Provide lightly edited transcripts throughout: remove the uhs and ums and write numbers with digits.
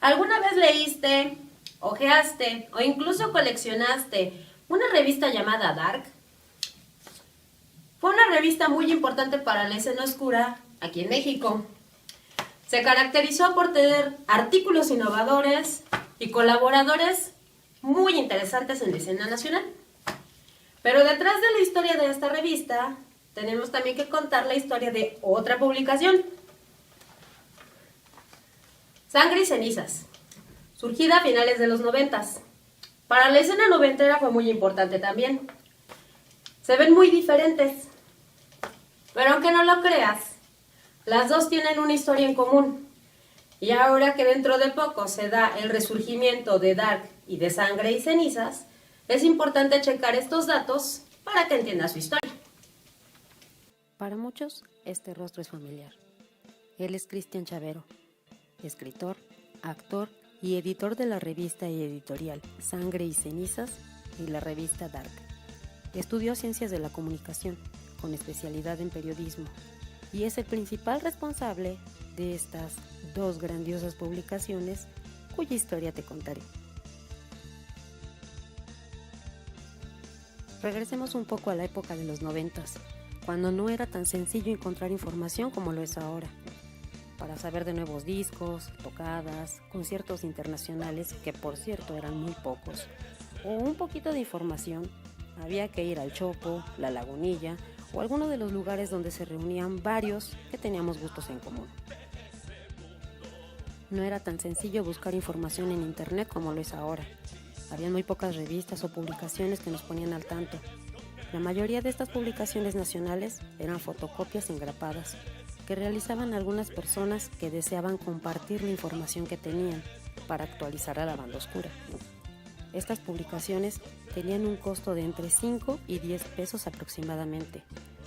¿Alguna vez leíste, hojeaste o incluso coleccionaste una revista llamada Dark? Fue una revista muy importante para la escena oscura aquí en México. Se caracterizó por tener artículos innovadores y colaboradores muy interesantes en la escena nacional. Pero detrás de la historia de esta revista, tenemos también que contar la historia de otra publicación. Sangre y cenizas, surgida a finales de los 90. Para la escena noventera fue muy importante también. Se ven muy diferentes, pero aunque no lo creas, las dos tienen una historia en común. Y ahora que dentro de poco se da el resurgimiento de Dark y de Sangre y Cenizas, es importante checar estos datos para que entiendas su historia. Para muchos, este rostro es familiar. Él es Cristian Chavero, escritor, actor y editor de la revista y editorial Sangre y Cenizas y la revista Dark. Estudió Ciencias de la Comunicación, con especialidad en periodismo, y es el principal responsable de estas dos grandiosas publicaciones cuya historia te contaré. Regresemos un poco a la época de los 90, cuando no era tan sencillo encontrar información como lo es ahora. Para saber de nuevos discos, tocadas, conciertos internacionales, que por cierto eran muy pocos, o un poquito de información, había que ir al Chopo, la Lagunilla o alguno de los lugares donde se reunían varios que teníamos gustos en común. No era tan sencillo buscar información en internet como lo es ahora. Había muy pocas revistas o publicaciones que nos ponían al tanto. La mayoría de estas publicaciones nacionales eran fotocopias engrapadas que realizaban algunas personas que deseaban compartir la información que tenían para actualizar a la banda oscura. Estas publicaciones tenían un costo de entre 5 y 10 pesos aproximadamente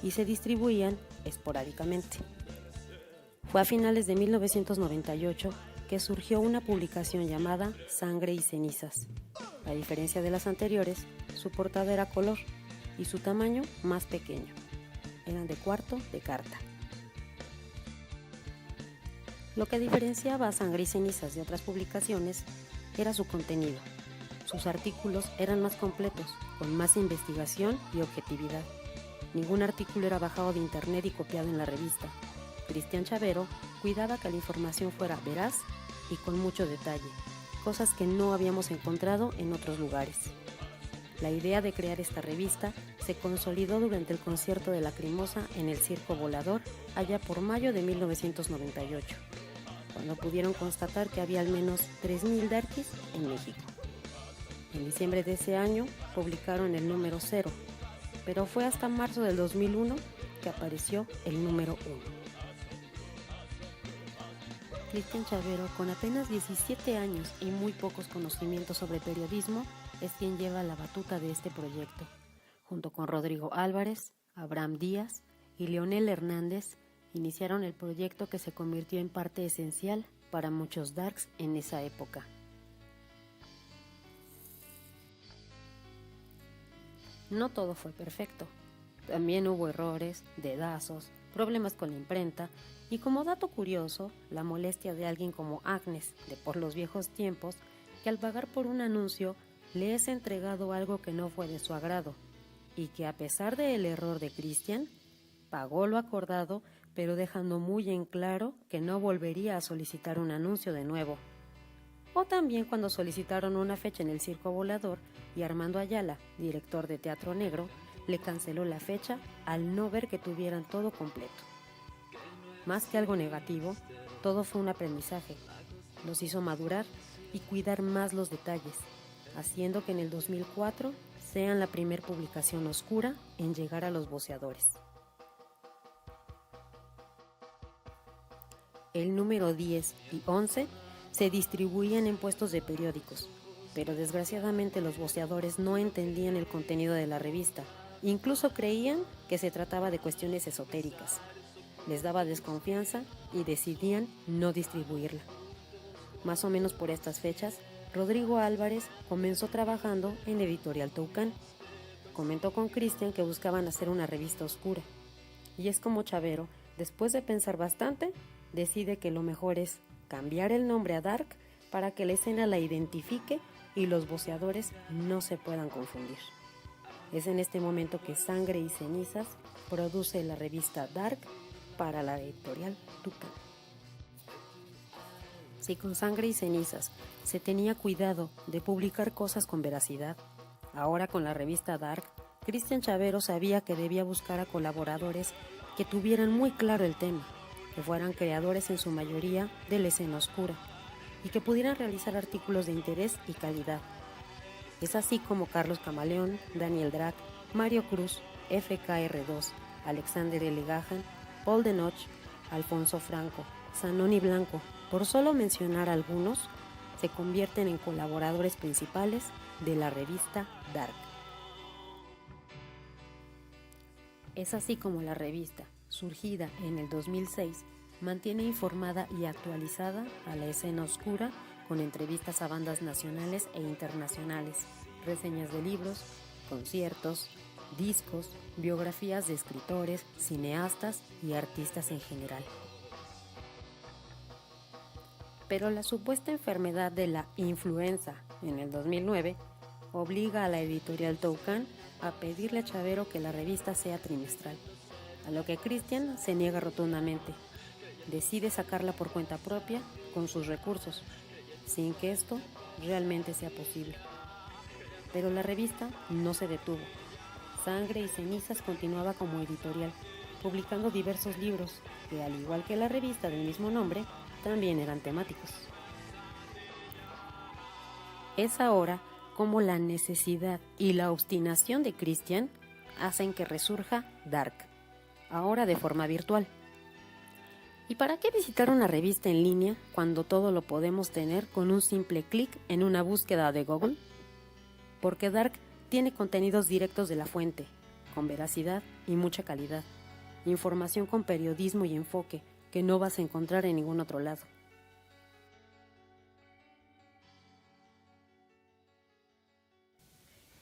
y se distribuían esporádicamente. Fue a finales de 1998 que surgió una publicación llamada Sangre y Cenizas. A diferencia de las anteriores, su portada era color y su tamaño más pequeño. Eran de cuarto de carta. Lo que diferenciaba a Sangre y Cenizas de otras publicaciones era su contenido. Sus artículos eran más completos, con más investigación y objetividad. Ningún artículo era bajado de internet y copiado en la revista. Cristian Chavero cuidaba que la información fuera veraz y con mucho detalle, cosas que no habíamos encontrado en otros lugares. La idea de crear esta revista se consolidó durante el concierto de Lacrimosa en el Circo Volador allá por mayo de 1998, cuando pudieron constatar que había al menos 3,000 darkies en México. En diciembre de ese año publicaron el número 0, pero fue hasta marzo del 2001 que apareció el número 1. Cristian Chavero, con apenas 17 años y muy pocos conocimientos sobre periodismo, es quien lleva la batuta de este proyecto, junto con Rodrigo Álvarez, Abraham Díaz y Leonel Hernández. Iniciaron el proyecto que se convirtió en parte esencial para muchos darks en esa época. No todo fue perfecto. También hubo errores, dedazos, problemas con la imprenta y, como dato curioso, la molestia de alguien como Agnes, de Por los Viejos Tiempos, que al pagar por un anuncio le es entregado algo que no fue de su agrado y que, a pesar del error de Cristian, pagó lo acordado, pero dejando muy en claro que no volvería a solicitar un anuncio de nuevo. O también cuando solicitaron una fecha en el Circo Volador y Armando Ayala, director de Teatro Negro, le canceló la fecha al no ver que tuvieran todo completo. Más que algo negativo, todo fue un aprendizaje. Los hizo madurar y cuidar más los detalles, haciendo que en el 2004 sean la primer publicación oscura en llegar a los voceadores. El número 10 y 11 se distribuían en puestos de periódicos, pero desgraciadamente los voceadores no entendían el contenido de la revista, incluso creían que se trataba de cuestiones esotéricas. Les daba desconfianza y decidían no distribuirla. Más o menos por estas fechas, Rodrigo Álvarez comenzó trabajando en Editorial Toucan. Comentó con Cristian que buscaban hacer una revista oscura. Y es como Chavero, después de pensar bastante, decide que lo mejor es cambiar el nombre a Dark para que la escena la identifique y los voceadores no se puedan confundir. Es en este momento que Sangre y Cenizas produce la revista Dark para la editorial Tucán. Si con Sangre y Cenizas se tenía cuidado de publicar cosas con veracidad, ahora con la revista Dark, Cristian Chavero sabía que debía buscar a colaboradores que tuvieran muy claro el tema, que fueran creadores en su mayoría de la escena oscura y que pudieran realizar artículos de interés y calidad. Es así como Carlos Camaleón, Daniel Drac, Mario Cruz, FKR2, Alexander L. Gahan, Paul Denoch, Alfonso Franco, Zanoni Blanco, por solo mencionar algunos, se convierten en colaboradores principales de la revista Dark. Es así como la revista, surgida en el 2006, mantiene informada y actualizada a la escena oscura con entrevistas a bandas nacionales e internacionales, reseñas de libros, conciertos, discos, biografías de escritores, cineastas y artistas en general. Pero la supuesta enfermedad de la influenza en el 2009 obliga a la editorial Tucán a pedirle a Chavero que la revista sea trimestral, a lo que Cristian se niega rotundamente. Decide sacarla por cuenta propia con sus recursos, sin que esto realmente sea posible. Pero la revista no se detuvo. Sangre y Cenizas continuaba como editorial, publicando diversos libros que, al igual que la revista del mismo nombre, también eran temáticos. Es ahora como la necesidad y la obstinación de Cristian hacen que resurja Dark, ahora de forma virtual. ¿Y para qué visitar una revista en línea cuando todo lo podemos tener con un simple clic en una búsqueda de Google? Porque Dark tiene contenidos directos de la fuente, con veracidad y mucha calidad, información con periodismo y enfoque que no vas a encontrar en ningún otro lado.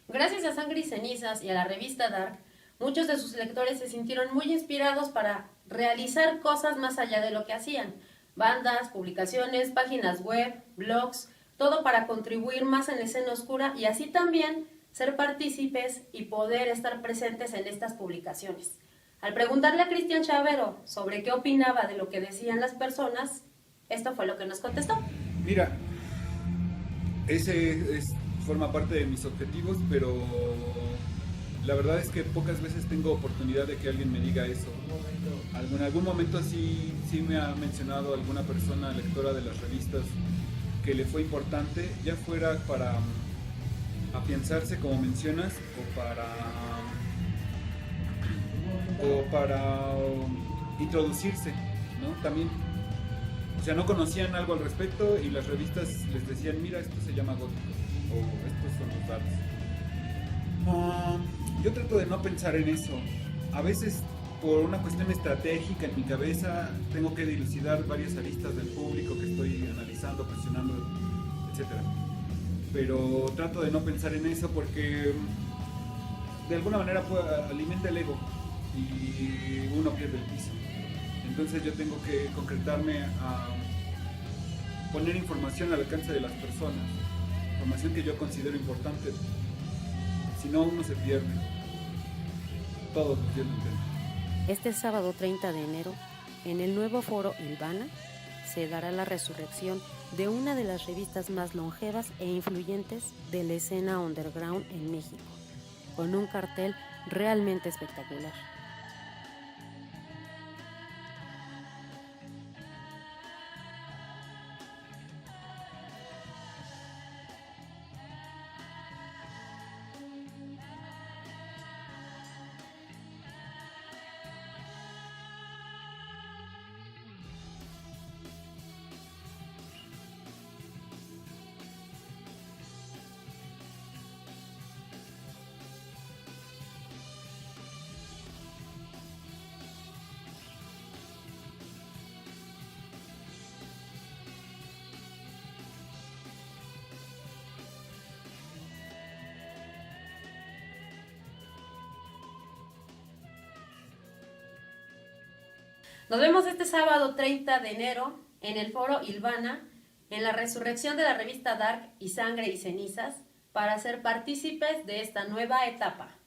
Gracias a Sangre y Cenizas y a la revista Dark, muchos de sus lectores se sintieron muy inspirados para realizar cosas más allá de lo que hacían. Bandas, publicaciones, páginas web, blogs, todo para contribuir más en la escena oscura y así también ser partícipes y poder estar presentes en estas publicaciones. Al preguntarle a Cristian Chavero sobre qué opinaba de lo que decían las personas, esto fue lo que nos contestó. Mira, forma parte de mis objetivos, pero la verdad es que pocas veces tengo oportunidad de que alguien me diga eso. En algún momento sí me ha mencionado alguna persona lectora de las revistas que le fue importante, ya fuera para afianzarse, como mencionas, o para introducirse, ¿no? También, o sea, no conocían algo al respecto y las revistas les decían, mira, esto se llama gótico, o estos son los datos. Yo trato de no pensar en eso. A veces, por una cuestión estratégica en mi cabeza, tengo que dilucidar varias aristas del público que estoy analizando, presionando, etcétera. Pero trato de no pensar en eso porque de alguna manera alimenta el ego y uno pierde el piso. Entonces yo tengo que concretarme a poner información al alcance de las personas, información que yo considero importante. Si no, uno se pierde. Todos los días lo intento. Este sábado 30 de enero, en el nuevo foro Ilvana, se dará la resurrección de una de las revistas más longevas e influyentes de la escena underground en México, con un cartel realmente espectacular. Nos vemos este sábado 30 de enero en el foro Ilvana en la resurrección de la revista Dark y Sangre y Cenizas para ser partícipes de esta nueva etapa.